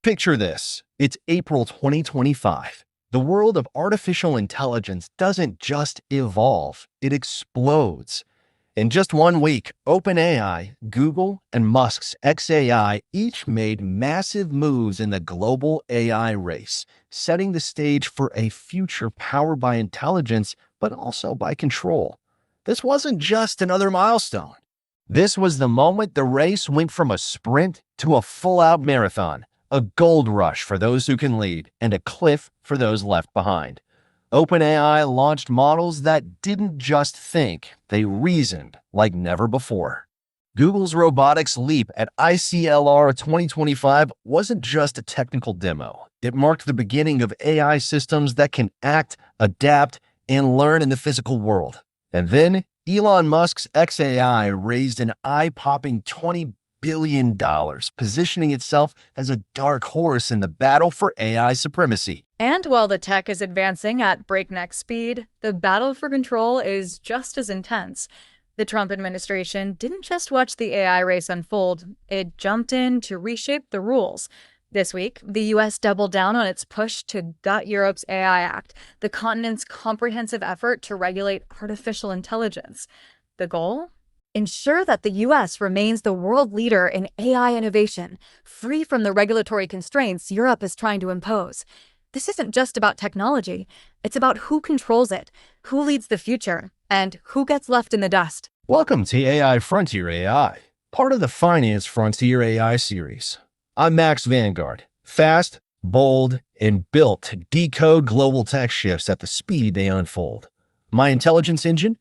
Picture this. It's April 2025. The world of artificial intelligence doesn't just evolve, it explodes. In just 1 week, OpenAI, Google, and Musk's xAI each made massive moves in the global AI race, setting the stage for a future powered by intelligence, but also by control. This wasn't just another milestone. This was the moment the race went from a sprint to a full-out marathon, a gold rush for those who can lead, and a cliff for those left behind. OpenAI launched models that didn't just think, they reasoned like never before. Google's robotics leap at ICLR 2025 wasn't just a technical demo. It marked the beginning of AI systems that can act, adapt, and learn in the physical world. And then Elon Musk's xAI raised an eye-popping $20 billion, positioning itself as a dark horse in the battle for AI supremacy. And while the tech is advancing at breakneck speed, the battle for control is just as intense. The Trump administration didn't just watch the AI race unfold, it jumped in to reshape the rules. This week, the U.S. doubled down on its push to gut Europe's AI Act, the continent's comprehensive effort to regulate artificial intelligence. The goal? Ensure that the U.S. remains the world leader in AI innovation, free from the regulatory constraints Europe is trying to impose. This isn't just about technology. It's about who controls it, who leads the future, and who gets left in the dust. Welcome to AI Frontier AI, part of the Finance Frontier AI series. I'm Max Vanguard, fast, bold, and built to decode global tech shifts at the speed they unfold. My intelligence engine?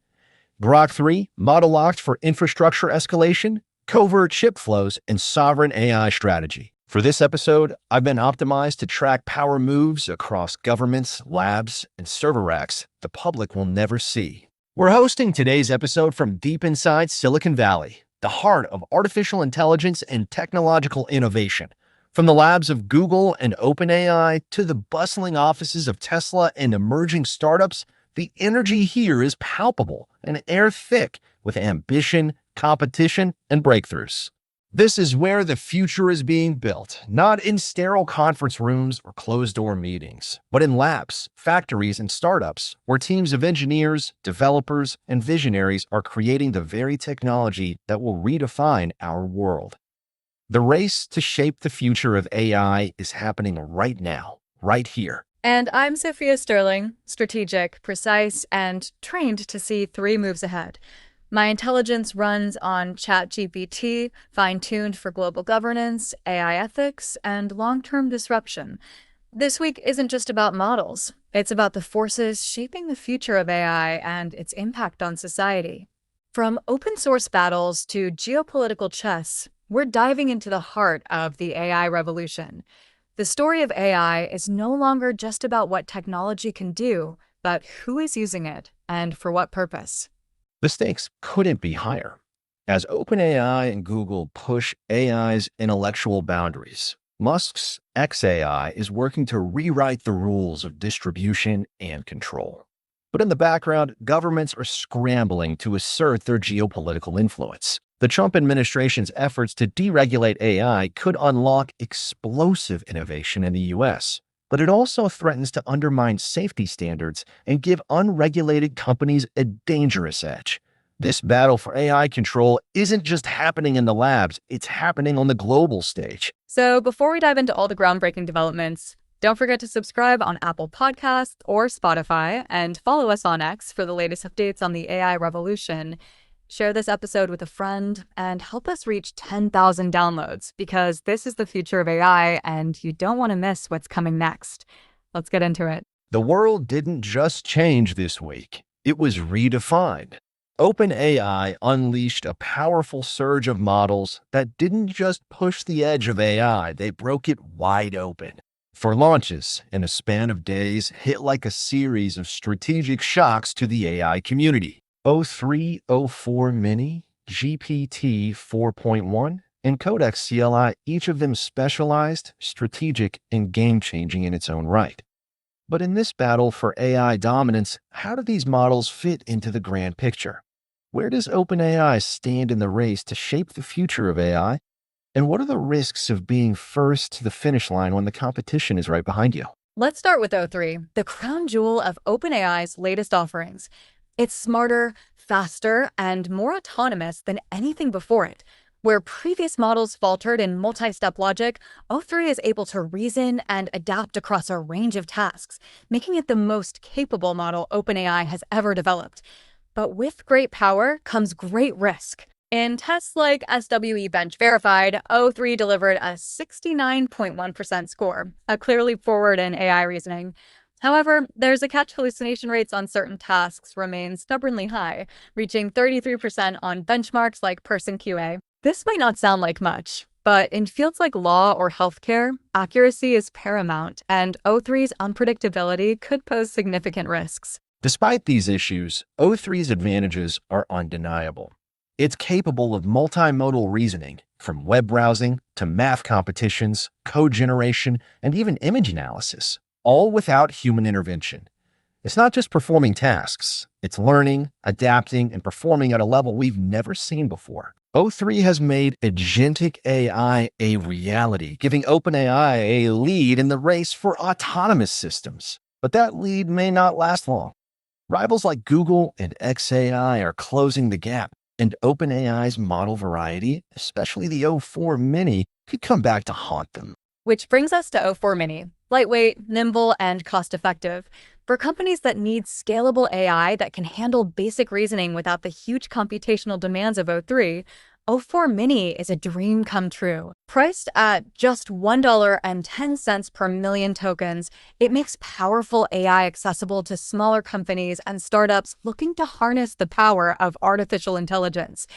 Grok 3, model locked for infrastructure escalation, covert chip flows, and sovereign AI strategy. For this episode, I've been optimized to track power moves across governments, labs, and server racks the public will never see. We're hosting today's episode from deep inside Silicon Valley, the heart of artificial intelligence and technological innovation. From the labs of Google and OpenAI to the bustling offices of Tesla and emerging startups, the energy here is palpable and air thick with ambition, competition, and breakthroughs. This is where the future is being built, not in sterile conference rooms or closed-door meetings, but in labs, factories, and startups where teams of engineers, developers, and visionaries are creating the very technology that will redefine our world. The race to shape the future of AI is happening right now, right here. And I'm Sophia Sterling, strategic, precise, and trained to see 3 moves ahead. My intelligence runs on ChatGPT, fine-tuned for global governance, AI ethics, and long-term disruption. This week isn't just about models. It's about the forces shaping the future of AI and its impact on society. From open-source battles to geopolitical chess, we're diving into the heart of the AI revolution. The story of AI is no longer just about what technology can do, but who is using it and for what purpose. The stakes couldn't be higher. As OpenAI and Google push AI's intellectual boundaries, Musk's xAI is working to rewrite the rules of distribution and control. But in the background, governments are scrambling to assert their geopolitical influence. The Trump administration's efforts to deregulate AI could unlock explosive innovation in the U.S., but it also threatens to undermine safety standards and give unregulated companies a dangerous edge. This battle for AI control isn't just happening in the labs, it's happening on the global stage. So before we dive into all the groundbreaking developments, don't forget to subscribe on Apple Podcasts or Spotify and follow us on X for the latest updates on the AI revolution. Share this episode with a friend and help us reach 10,000 downloads because this is the future of AI and you don't want to miss what's coming next. Let's get into it. The world didn't just change this week, it was redefined. OpenAI unleashed a powerful surge of models that didn't just push the edge of AI, they broke it wide open. For launches, in a span of days, hit like a series of strategic shocks to the AI community. O3, O4 Mini, GPT 4.1, and Codex CLI, each of them specialized, strategic, and game-changing in its own right. But in this battle for AI dominance, how do these models fit into the grand picture? Where does OpenAI stand in the race to shape the future of AI? And what are the risks of being first to the finish line when the competition is right behind you? Let's start with O3, the crown jewel of OpenAI's latest offerings. It's smarter, faster, and more autonomous than anything before it. Where previous models faltered in multi-step logic, O3 is able to reason and adapt across a range of tasks, making it the most capable model OpenAI has ever developed. But with great power comes great risk. In tests like SWE Bench Verified, O3 delivered a 69.1% score, a clear leap forward in AI reasoning. However, there's a catch: hallucination rates on certain tasks remain stubbornly high, reaching 33% on benchmarks like Person QA. This might not sound like much, but in fields like law or healthcare, accuracy is paramount, and O3's unpredictability could pose significant risks. Despite these issues, O3's advantages are undeniable. It's capable of multimodal reasoning, from web browsing to math competitions, code generation, and even image analysis, all without human intervention. It's not just performing tasks, it's learning, adapting, and performing at a level we've never seen before. O3 has made agentic AI a reality, giving OpenAI a lead in the race for autonomous systems. But that lead may not last long. Rivals like Google and xAI are closing the gap, and OpenAI's model variety, especially the O4 Mini, could come back to haunt them. Which brings us to O4 Mini. Lightweight, nimble, and cost-effective. For companies that need scalable AI that can handle basic reasoning without the huge computational demands of O3, O4 Mini is a dream come true. Priced at just $1.10 per million tokens, it makes powerful AI accessible to smaller companies and startups looking to harness the power of artificial intelligence.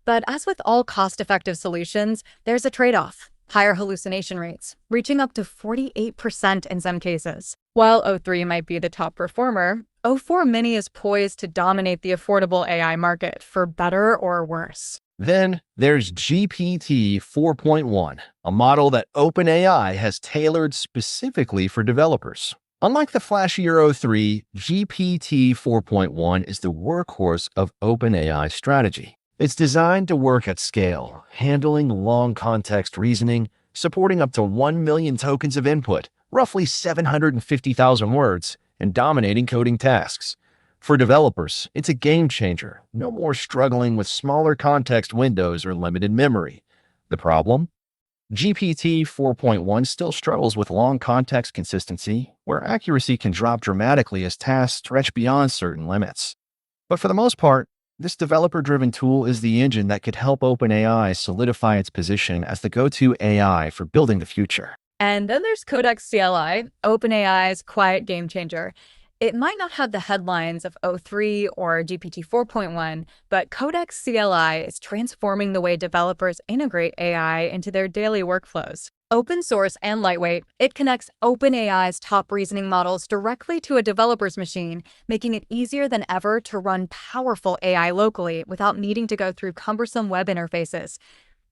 But as with all cost-effective solutions, there's a trade-off: higher hallucination rates, reaching up to 48% in some cases. While O3 might be the top performer, O4 Mini is poised to dominate the affordable AI market, for better or worse. Then there's GPT 4.1, a model that OpenAI has tailored specifically for developers. Unlike the flashier O3, GPT 4.1 is the workhorse of OpenAI's strategy. It's designed to work at scale, handling long context reasoning, supporting up to 1 million tokens of input, roughly 750,000 words, and dominating coding tasks. For developers, it's a game changer. No more struggling with smaller context windows or limited memory. The problem? GPT 4.1 still struggles with long context consistency, where accuracy can drop dramatically as tasks stretch beyond certain limits. But for the most part, this developer-driven tool is the engine that could help OpenAI solidify its position as the go-to AI for building the future. And then there's Codex CLI, OpenAI's quiet game changer. It might not have the headlines of O3 or GPT 4.1, but Codex CLI is transforming the way developers integrate AI into their daily workflows. Open source and lightweight, it connects OpenAI's top reasoning models directly to a developer's machine, making it easier than ever to run powerful AI locally without needing to go through cumbersome web interfaces.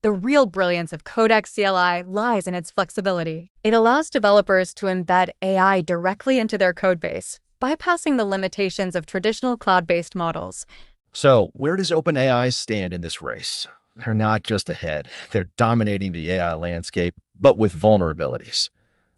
The real brilliance of Codex CLI lies in its flexibility. It allows developers to embed AI directly into their codebase, bypassing the limitations of traditional cloud-based models. So, where does OpenAI stand in this race? They're not just ahead, they're dominating the AI landscape, but with vulnerabilities.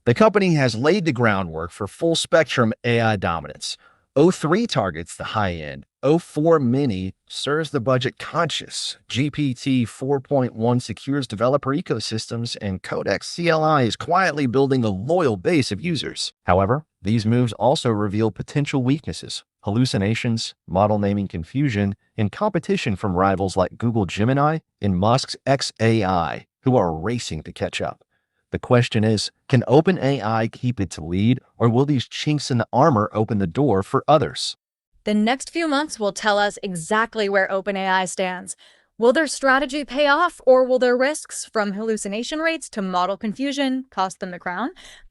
The company has laid the groundwork for full-spectrum AI dominance. O3 targets the high end. O4 Mini serves the budget-conscious. GPT 4.1 secures developer ecosystems, and Codex CLI is quietly building a loyal base of users. However, these moves also reveal potential weaknesses: hallucinations, model naming confusion, and competition from rivals like Google Gemini and Musk's xAI, who are racing to catch up. The question is, can OpenAI keep its lead, or will these chinks in the armor open the door for others? The next few months will tell us exactly where OpenAI stands. Will their strategy pay off, or will their risks, from hallucination rates to model confusion, cost them the crown?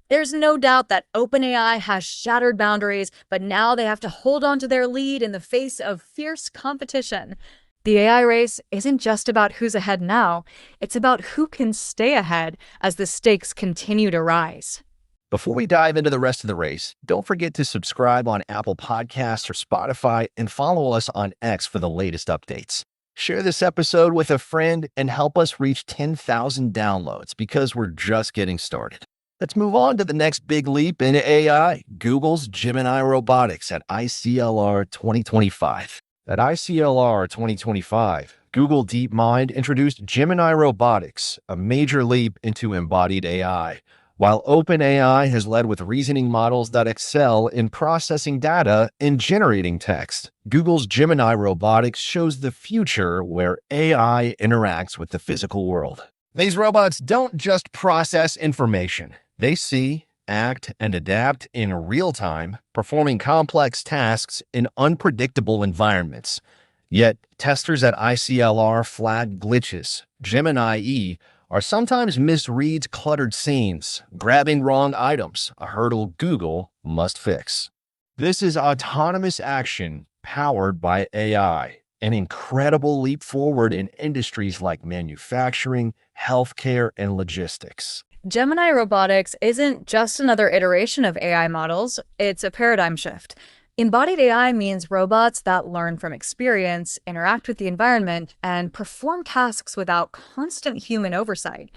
There's no doubt that OpenAI has shattered boundaries, but now they have to hold on to their lead in the face of fierce competition. The AI race isn't just about who's ahead now, it's about who can stay ahead as the stakes continue to rise. Before we dive into the rest of the race, don't forget to subscribe on Apple Podcasts or Spotify and follow us on X for the latest updates. Share this episode with a friend and help us reach 10,000 downloads because we're just getting started. Let's move on to the next big leap in AI, Google's Gemini robotics at ICLR 2025. At ICLR 2025, Google DeepMind introduced Gemini robotics, a major leap into embodied AI. While OpenAI has led with reasoning models that excel in processing data and generating text, Google's Gemini robotics shows the future where AI interacts with the physical world. These robots don't just process information. They see, act, and adapt in real time, performing complex tasks in unpredictable environments. Yet, testers at ICLR flagged glitches. Gemini E are sometimes misreads cluttered scenes, grabbing wrong items, a hurdle Google must fix. This is autonomous action powered by AI, an incredible leap forward in industries like manufacturing, healthcare, and logistics. Gemini robotics isn't just another iteration of AI models, it's a paradigm shift. Embodied AI means robots that learn from experience, interact with the environment, and perform tasks without constant human oversight.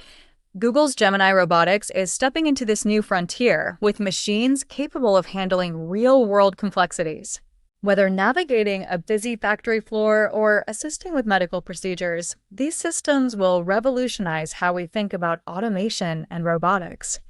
Google's Gemini robotics is stepping into this new frontier with machines capable of handling real-world complexities. Whether navigating a busy factory floor or assisting with medical procedures, these systems will revolutionize how we think about automation and robotics.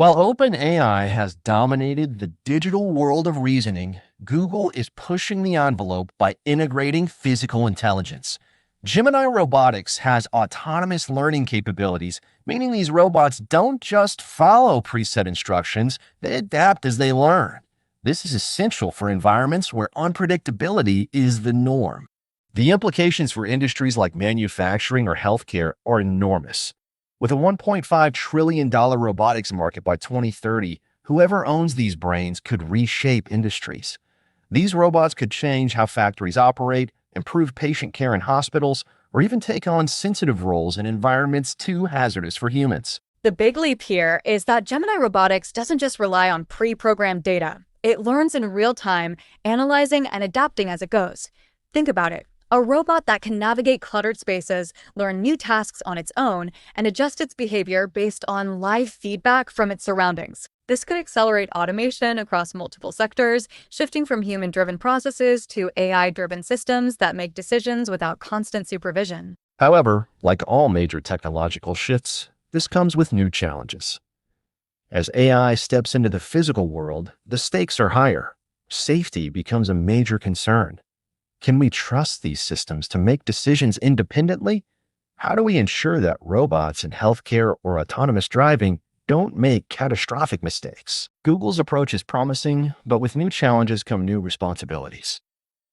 While OpenAI has dominated the digital world of reasoning, Google is pushing the envelope by integrating physical intelligence. Gemini Robotics has autonomous learning capabilities, meaning these robots don't just follow preset instructions, they adapt as they learn. This is essential for environments where unpredictability is the norm. The implications for industries like manufacturing or healthcare are enormous. With a $1.5 trillion robotics market by 2030, whoever owns these brains could reshape industries. These robots could change how factories operate, improve patient care in hospitals, or even take on sensitive roles in environments too hazardous for humans. The big leap here is that Gemini robotics doesn't just rely on pre-programmed data. It learns in real time, analyzing and adapting as it goes. Think about it. A robot that can navigate cluttered spaces, learn new tasks on its own, and adjust its behavior based on live feedback from its surroundings. This could accelerate automation across multiple sectors, shifting from human-driven processes to AI-driven systems that make decisions without constant supervision. However, like all major technological shifts, this comes with new challenges. As AI steps into the physical world, the stakes are higher. Safety becomes a major concern. Can we trust these systems to make decisions independently? How do we ensure that robots in healthcare or autonomous driving don't make catastrophic mistakes? Google's approach is promising, but with new challenges come new responsibilities.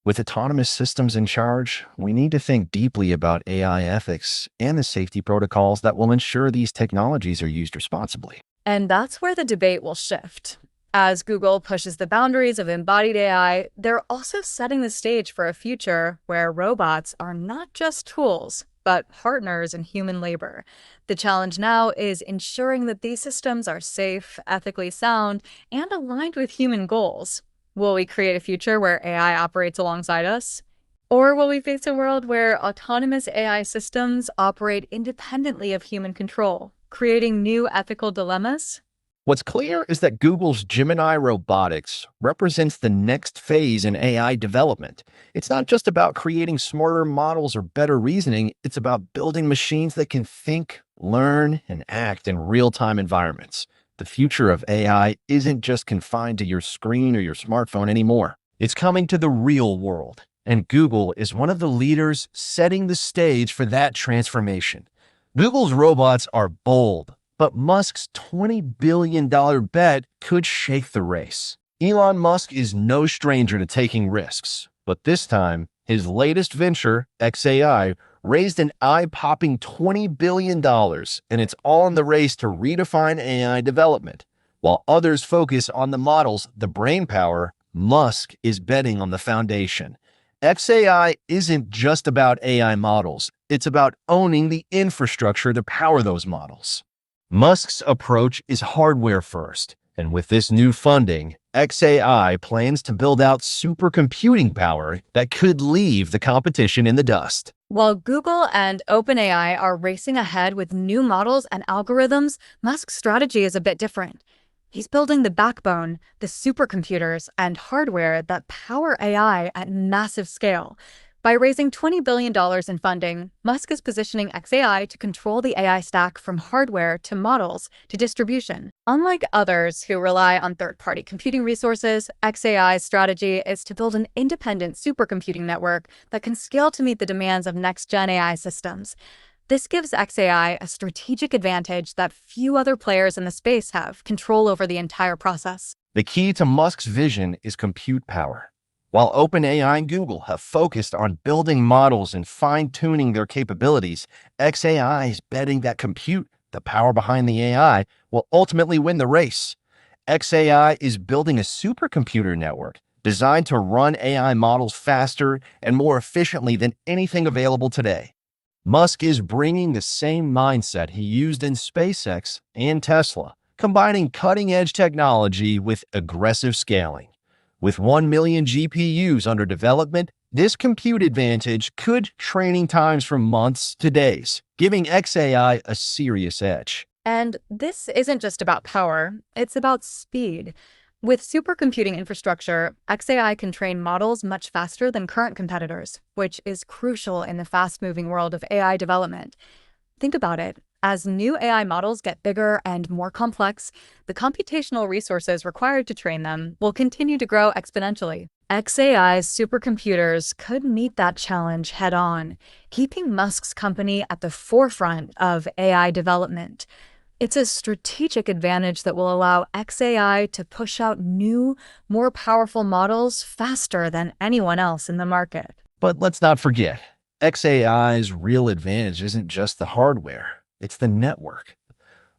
With autonomous systems in charge, we need to think deeply about AI ethics and the safety protocols that will ensure these technologies are used responsibly. And that's where the debate will shift. As Google pushes the boundaries of embodied AI, they're also setting the stage for a future where robots are not just tools, but partners in human labor. The challenge now is ensuring that these systems are safe, ethically sound, and aligned with human goals. Will we create a future where AI operates alongside us? Or will we face a world where autonomous AI systems operate independently of human control, creating new ethical dilemmas? What's clear is that Google's Gemini robotics represents the next phase in AI development. It's not just about creating smarter models or better reasoning, it's about building machines that can think, learn, and act in real-time environments. The future of AI isn't just confined to your screen or your smartphone anymore. It's coming to the real world, and Google is one of the leaders setting the stage for that transformation. Google's robots are bold, but Musk's $20 billion bet could shake the race. Elon Musk is no stranger to taking risks, but this time, his latest venture, xAI, raised an eye-popping $20 billion, and it's all in the race to redefine AI development. While others focus on the models, the brainpower, Musk is betting on the foundation. xAI isn't just about AI models, it's about owning the infrastructure to power those models. Musk's approach is hardware first, and with this new funding, xAI plans to build out supercomputing power that could leave the competition in the dust. While Google and OpenAI are racing ahead with new models and algorithms, Musk's strategy is a bit different. He's building the backbone, the supercomputers, and hardware that power AI at massive scale. By raising $20 billion in funding, Musk is positioning xAI to control the AI stack from hardware to models to distribution. Unlike others who rely on third-party computing resources, xAI's strategy is to build an independent supercomputing network that can scale to meet the demands of next-gen AI systems. This gives xAI a strategic advantage that few other players in the space have control over the entire process. The key to Musk's vision is compute power. While OpenAI and Google have focused on building models and fine-tuning their capabilities, xAI is betting that compute, the power behind the AI, will ultimately win the race. xAI is building a supercomputer network designed to run AI models faster and more efficiently than anything available today. Musk is bringing the same mindset he used in SpaceX and Tesla, combining cutting-edge technology with aggressive scaling. With 1 million GPUs under development, this compute advantage could training times from months to days, giving xAI a serious edge. And this isn't just about power, it's about speed. With supercomputing infrastructure, xAI can train models much faster than current competitors, which is crucial in the fast-moving world of AI development. Think about it. As new AI models get bigger and more complex, the computational resources required to train them will continue to grow exponentially. xAI's supercomputers could meet that challenge head-on, keeping Musk's company at the forefront of AI development. It's a strategic advantage that will allow xAI to push out new, more powerful models faster than anyone else in the market. But let's not forget, xAI's real advantage isn't just the hardware, it's the network.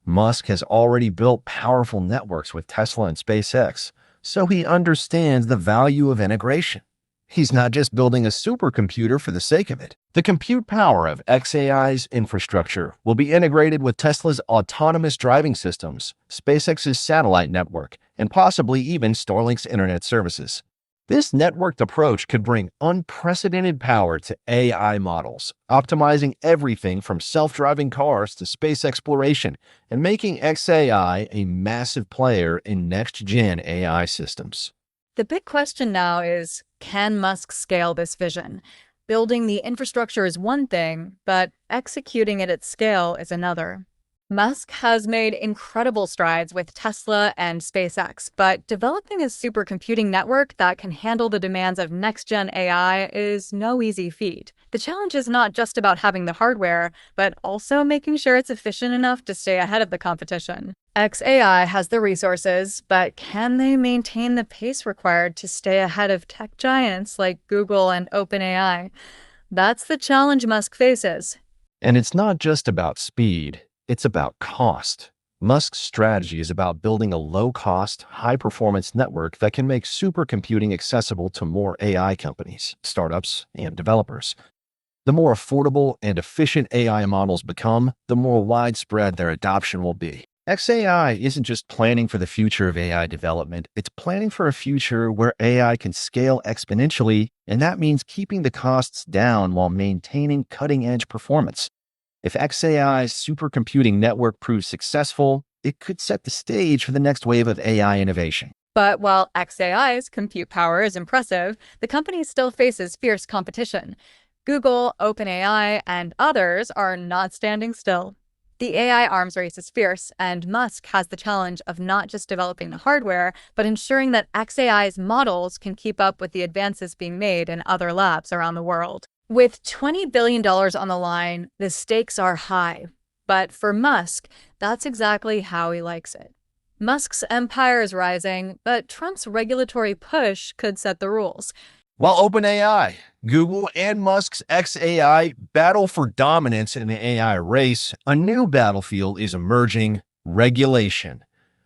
Musk has already built powerful networks with Tesla and SpaceX, so he understands the value of integration. He's not just building a supercomputer for the sake of it. The compute power of xAI's infrastructure will be integrated with Tesla's autonomous driving systems, SpaceX's satellite network, and possibly even Starlink's internet services. This networked approach could bring unprecedented power to AI models, optimizing everything from self-driving cars to space exploration and making xAI a massive player in next-gen AI systems. The big question now is, can Musk scale this vision? Building the infrastructure is one thing, but executing it at scale is another. Musk has made incredible strides with Tesla and SpaceX, but developing a supercomputing network that can handle the demands of next-gen AI is no easy feat. The challenge is not just about having the hardware, but also making sure it's efficient enough to stay ahead of the competition. xAI has the resources, but can they maintain the pace required to stay ahead of tech giants like Google and OpenAI? That's the challenge Musk faces. And it's not just about speed. It's about cost. Musk's strategy is about building a low-cost, high-performance network that can make supercomputing accessible to more AI companies, startups, and developers. The more affordable and efficient AI models become, the more widespread their adoption will be. xAI isn't just planning for the future of AI development, it's planning for a future where AI can scale exponentially, and that means keeping the costs down while maintaining cutting-edge performance. If xAI's supercomputing network proves successful, it could set the stage for the next wave of AI innovation. But while xAI's compute power is impressive, the company still faces fierce competition. Google, OpenAI, and others are not standing still. The AI arms race is fierce, and Musk has the challenge of not just developing the hardware, but ensuring that xAI's models can keep up with the advances being made in other labs around the world. With $20 billion on the line, the stakes are high. But for Musk, that's exactly how he likes it. Musk's empire is rising, but Trump's regulatory push could set the rules. While OpenAI, Google, and Musk's xAI battle for dominance in the AI race, a new battlefield is emerging: regulation.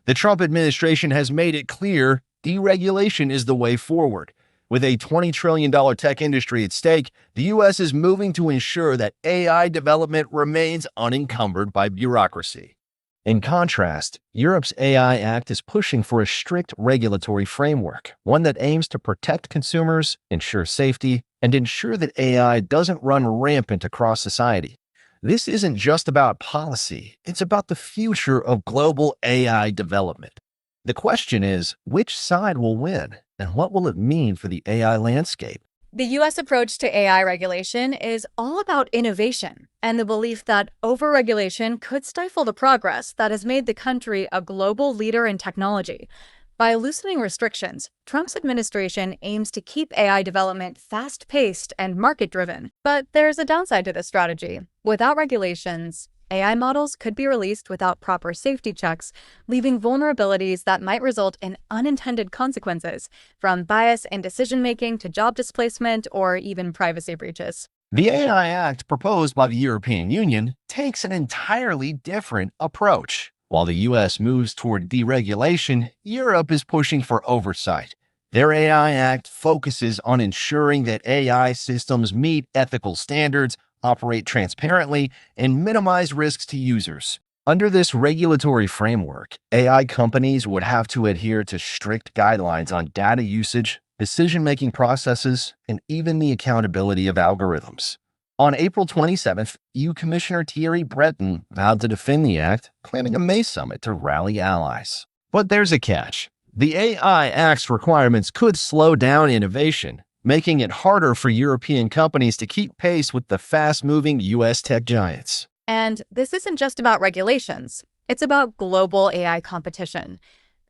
The Trump administration has made it clear deregulation is the way forward. With a $20 trillion tech industry at stake, the U.S. is moving to ensure that AI development remains unencumbered by bureaucracy. In contrast, Europe's AI Act is pushing for a strict regulatory framework, one that aims to protect consumers, ensure safety, and ensure that AI doesn't run rampant across society. This isn't just about policy, it's about the future of global AI development. The question is, which side will win, and what will it mean for the AI landscape? The US approach to AI regulation is all about innovation and the belief that overregulation could stifle the progress that has made the country a global leader in technology. By loosening restrictions, Trump's administration aims to keep AI development fast-paced and market-driven. But there's a downside to this strategy. Without regulations, AI models could be released without proper safety checks, leaving vulnerabilities that might result in unintended consequences, from bias in decision-making to job displacement or even privacy breaches. The AI Act proposed by the European Union takes an entirely different approach. While the US moves toward deregulation, Europe is pushing for oversight. Their AI Act focuses on ensuring that AI systems meet ethical standards, operate transparently, and minimize risks to users. Under this regulatory framework, AI companies would have to adhere to strict guidelines on data usage, decision-making processes, and even the accountability of algorithms. On April 27th, EU Commissioner Thierry Breton vowed to defend the act, planning a May summit to rally allies. But there's a catch. The AI Act's requirements could slow down innovation, making it harder for European companies to keep pace with the fast-moving US tech giants. And this isn't just about regulations. It's about global AI competition.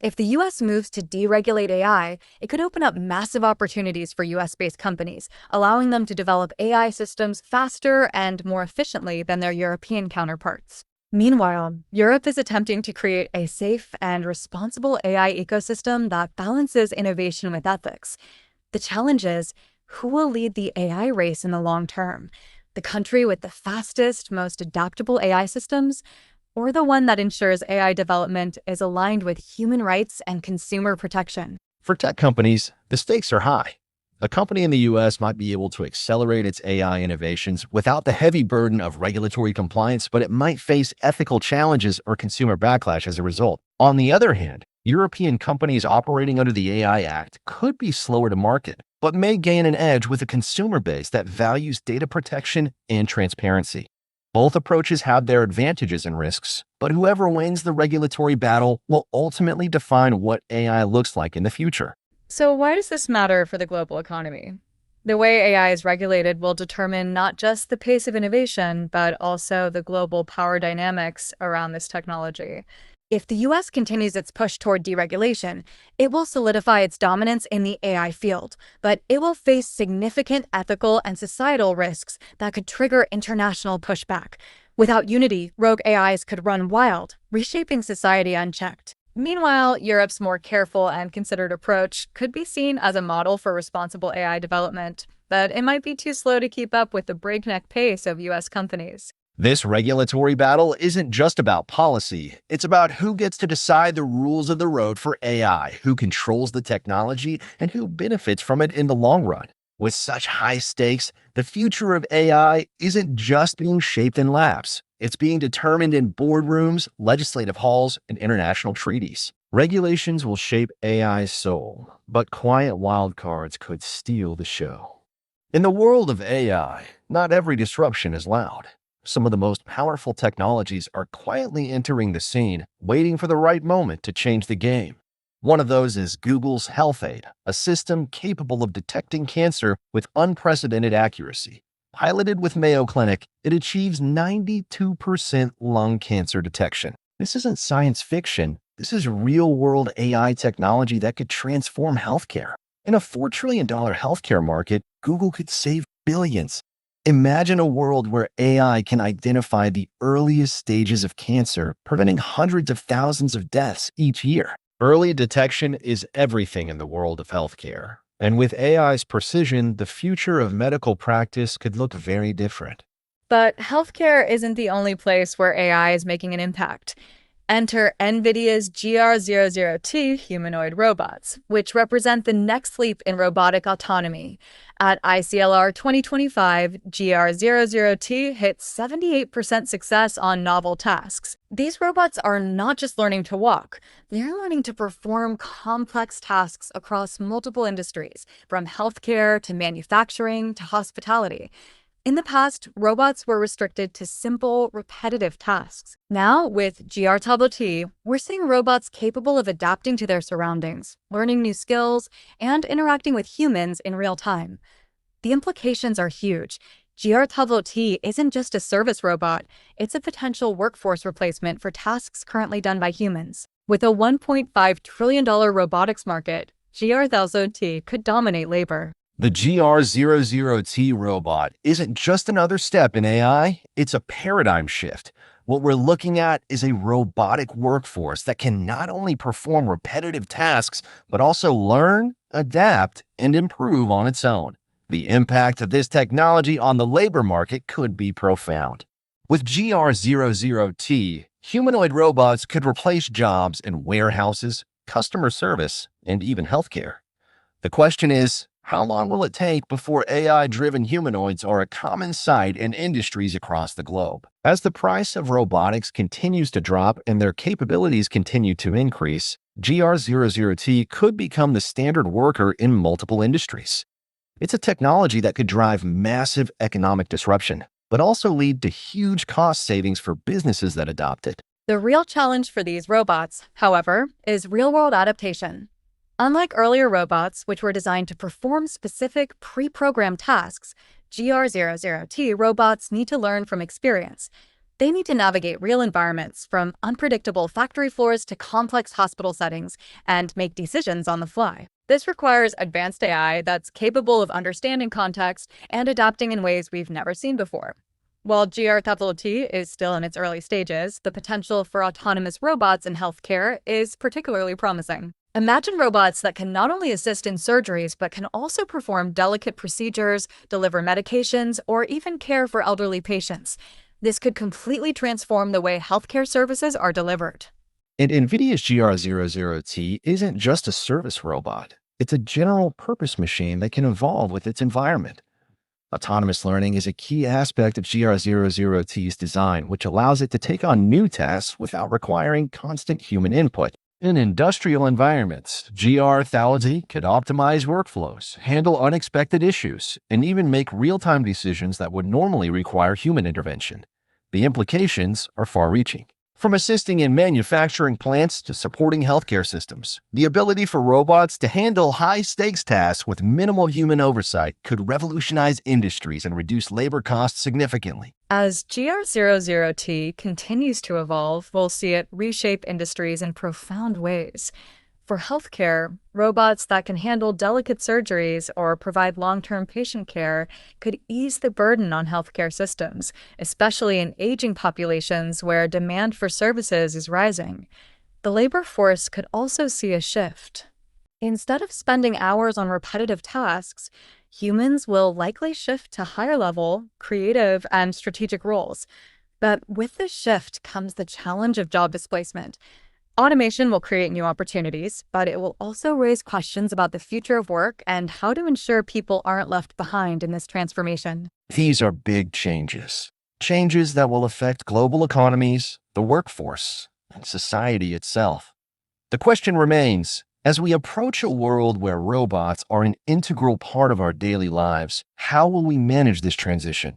If the US moves to deregulate AI, it could open up massive opportunities for US-based companies, allowing them to develop AI systems faster and more efficiently than their European counterparts. Meanwhile, Europe is attempting to create a safe and responsible AI ecosystem that balances innovation with ethics. The challenge is, who will lead the AI race in the long term? The country with the fastest, most adaptable AI systems, or the one that ensures AI development is aligned with human rights and consumer protection? For tech companies, the stakes are high. A company in the US might be able to accelerate its AI innovations without the heavy burden of regulatory compliance, but it might face ethical challenges or consumer backlash as a result. On the other hand, European companies operating under the AI Act could be slower to market, but may gain an edge with a consumer base that values data protection and transparency. Both approaches have their advantages and risks, but whoever wins the regulatory battle will ultimately define what AI looks like in the future. So why does this matter for the global economy? The way AI is regulated will determine not just the pace of innovation, but also the global power dynamics around this technology. If the US continues its push toward deregulation, it will solidify its dominance in the AI field, but it will face significant ethical and societal risks that could trigger international pushback. Without unity, rogue AIs could run wild, reshaping society unchecked. Meanwhile, Europe's more careful and considered approach could be seen as a model for responsible AI development, but it might be too slow to keep up with the breakneck pace of US companies. This regulatory battle isn't just about policy. It's about who gets to decide the rules of the road for AI, who controls the technology, and who benefits from it in the long run. With such high stakes, the future of AI isn't just being shaped in labs. It's being determined in boardrooms, legislative halls, and international treaties. Regulations will shape AI's soul, but quiet wildcards could steal the show. In the world of AI, not every disruption is loud. Some of the most powerful technologies are quietly entering the scene, waiting for the right moment to change the game. One of those is Google's Health Aid, a system capable of detecting cancer with unprecedented accuracy. Piloted with Mayo Clinic, it achieves 92% lung cancer detection. This isn't science fiction. This is real-world AI technology that could transform healthcare. In a $4 trillion healthcare market, Google could save billions. Imagine a world where AI can identify the earliest stages of cancer, preventing hundreds of thousands of deaths each year. Early detection is everything in the world of healthcare. And with AI's precision, the future of medical practice could look very different. But healthcare isn't the only place where AI is making an impact. Enter NVIDIA's GR00T humanoid robots, which represent the next leap in robotic autonomy. At ICLR 2025, GR00T hit 78% success on novel tasks. These robots are not just learning to walk, they're learning to perform complex tasks across multiple industries, from healthcare to manufacturing to hospitality. In the past, robots were restricted to simple, repetitive tasks. Now, with GR-T, we're seeing robots capable of adapting to their surroundings, learning new skills, and interacting with humans in real time. The implications are huge. GR-T isn't just a service robot, it's a potential workforce replacement for tasks currently done by humans. With a $1.5 trillion robotics market, GR-T could dominate labor. The GR00T robot isn't just another step in AI, it's a paradigm shift. What we're looking at is a robotic workforce that can not only perform repetitive tasks, but also learn, adapt, and improve on its own. The impact of this technology on the labor market could be profound. With GR00T, humanoid robots could replace jobs in warehouses, customer service, and even healthcare. The question is, how long will it take before AI-driven humanoids are a common sight in industries across the globe? As the price of robotics continues to drop and their capabilities continue to increase, GR00T could become the standard worker in multiple industries. It's a technology that could drive massive economic disruption, but also lead to huge cost savings for businesses that adopt it. The real challenge for these robots, however, is real-world adaptation. Unlike earlier robots, which were designed to perform specific pre-programmed tasks, GR00T robots need to learn from experience. They need to navigate real environments, from unpredictable factory floors to complex hospital settings, and make decisions on the fly. This requires advanced AI that's capable of understanding context and adapting in ways we've never seen before. While GR-T is still in its early stages, the potential for autonomous robots in healthcare is particularly promising. Imagine robots that can not only assist in surgeries, but can also perform delicate procedures, deliver medications, or even care for elderly patients. This could completely transform the way healthcare services are delivered. And NVIDIA's GR00T isn't just a service robot. It's a general-purpose machine that can evolve with its environment. Autonomous learning is a key aspect of GR00T's design, which allows it to take on new tasks without requiring constant human input. In industrial environments, GR-T could optimize workflows, handle unexpected issues, and even make real-time decisions that would normally require human intervention. The implications are far-reaching. From assisting in manufacturing plants to supporting healthcare systems, the ability for robots to handle high-stakes tasks with minimal human oversight could revolutionize industries and reduce labor costs significantly. As GR00T continues to evolve, we'll see it reshape industries in profound ways. For healthcare, robots that can handle delicate surgeries or provide long-term patient care could ease the burden on healthcare systems, especially in aging populations where demand for services is rising. The labor force could also see a shift. Instead of spending hours on repetitive tasks, humans will likely shift to higher-level, creative, and strategic roles. But with this shift comes the challenge of job displacement. Automation will create new opportunities, but it will also raise questions about the future of work and how to ensure people aren't left behind in this transformation. These are big changes. Changes that will affect global economies, the workforce, and society itself. The question remains, as we approach a world where robots are an integral part of our daily lives, how will we manage this transition?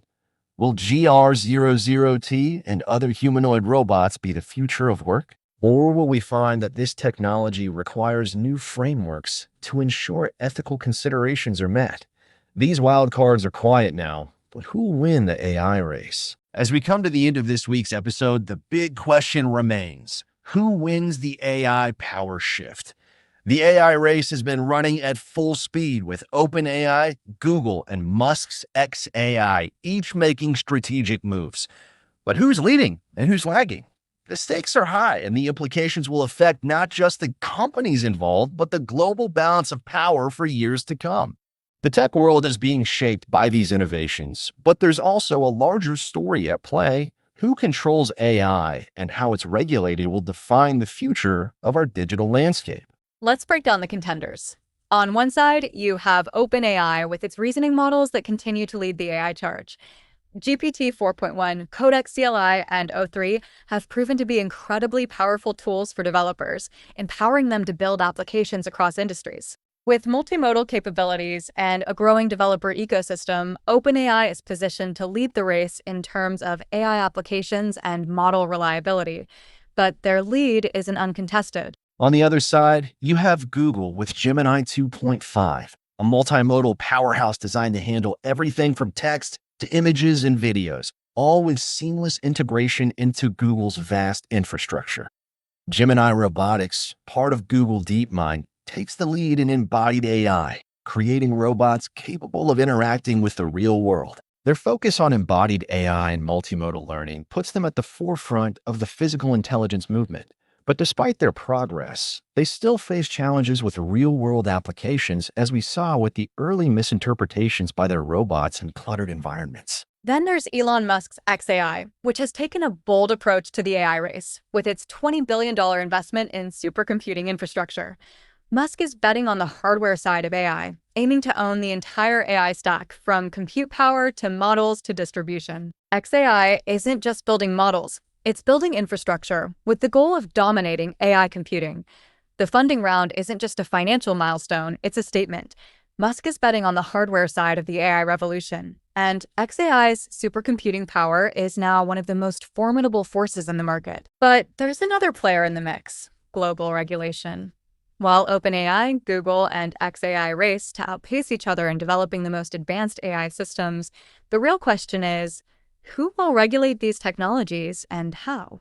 Will GR00T and other humanoid robots be the future of work? Or will we find that this technology requires new frameworks to ensure ethical considerations are met? These wildcards are quiet now, but who will win the AI race? As we come to the end of this week's episode, the big question remains: who wins the AI power shift? The AI race has been running at full speed with OpenAI, Google, and Musk's xAI, each making strategic moves. But who's leading and who's lagging? The stakes are high, and the implications will affect not just the companies involved, but the global balance of power for years to come. The tech world is being shaped by these innovations, but there's also a larger story at play: Who controls AI and how it's regulated will define the future of our digital landscape. Let's break down the contenders. On one side, you have OpenAI with its reasoning models that continue to lead the AI charge. GPT 4.1, Codex CLI, and O3 have proven to be incredibly powerful tools for developers, empowering them to build applications across industries. With multimodal capabilities and a growing developer ecosystem, OpenAI is positioned to lead the race in terms of AI applications and model reliability. But their lead isn't uncontested. On the other side, you have Google with Gemini 2.5, a multimodal powerhouse designed to handle everything from text to images and videos, all with seamless integration into Google's vast infrastructure. Gemini Robotics, part of Google DeepMind, takes the lead in embodied AI, creating robots capable of interacting with the real world. Their focus on embodied AI and multimodal learning puts them at the forefront of the physical intelligence movement. But despite their progress, they still face challenges with real-world applications, as we saw with the early misinterpretations by their robots in cluttered environments. Then there's Elon Musk's xAI, which has taken a bold approach to the AI race with its $20 billion investment in supercomputing infrastructure. Musk is betting on the hardware side of AI, aiming to own the entire AI stack, from compute power to models to distribution. xAI isn't just building models. It's building infrastructure with the goal of dominating AI computing. The funding round isn't just a financial milestone, it's a statement. Musk is betting on the hardware side of the AI revolution, and xAI's supercomputing power is now one of the most formidable forces in the market. But there's another player in the mix: global regulation. While OpenAI, Google, and xAI race to outpace each other in developing the most advanced AI systems, the real question is, who will regulate these technologies and how?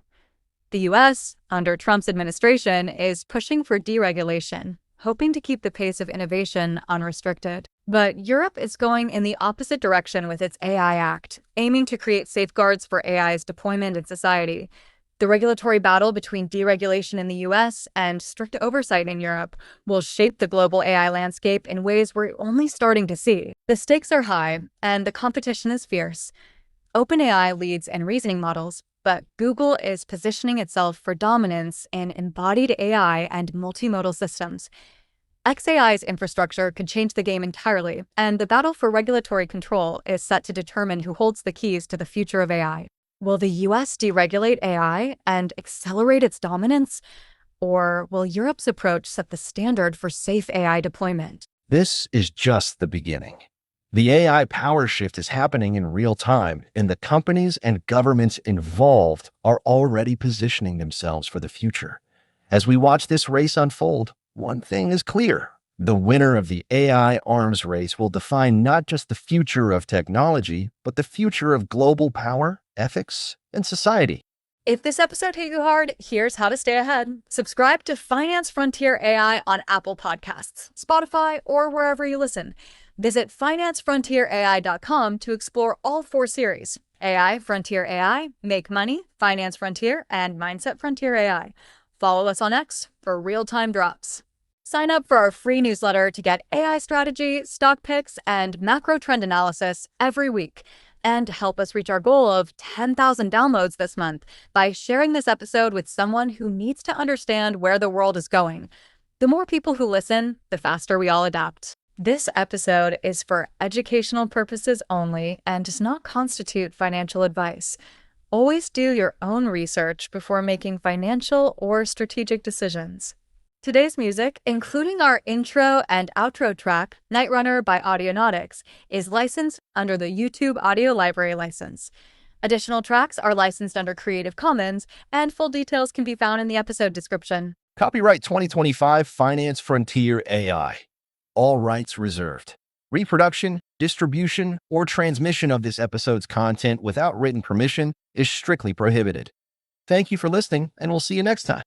The US, under Trump's administration, is pushing for deregulation, hoping to keep the pace of innovation unrestricted. But Europe is going in the opposite direction with its AI Act, aiming to create safeguards for AI's deployment in society. The regulatory battle between deregulation in the US and strict oversight in Europe will shape the global AI landscape in ways we're only starting to see. The stakes are high, and the competition is fierce. OpenAI leads in reasoning models, but Google is positioning itself for dominance in embodied AI and multimodal systems. xAI's infrastructure could change the game entirely, and the battle for regulatory control is set to determine who holds the keys to the future of AI. Will the US deregulate AI and accelerate its dominance? Or will Europe's approach set the standard for safe AI deployment? This is just the beginning. The AI power shift is happening in real time, and the companies and governments involved are already positioning themselves for the future. As we watch this race unfold, one thing is clear: the winner of the AI arms race will define not just the future of technology, but the future of global power, ethics, and society. If this episode hit you hard, here's how to stay ahead. Subscribe to Finance Frontier AI on Apple Podcasts, Spotify, or wherever you listen. Visit financefrontierai.com to explore all 4 series: AI, Frontier AI, Make Money, Finance Frontier, and Mindset Frontier AI. Follow us on X for real-time drops. Sign up for our free newsletter to get AI strategy, stock picks, and macro trend analysis every week. And help us reach our goal of 10,000 downloads this month by sharing this episode with someone who needs to understand where the world is going. The more people who listen, the faster we all adapt. This episode is for educational purposes only and does not constitute financial advice. Always do your own research before making financial or strategic decisions. Today's music, including our intro and outro track, Night Runner by Audionautics, is licensed under the YouTube Audio Library license. Additional tracks are licensed under Creative Commons, and full details can be found in the episode description. Copyright 2025 Finance Frontier AI. All rights reserved. Reproduction, distribution, or transmission of this episode's content without written permission is strictly prohibited. Thank you for listening, and we'll see you next time.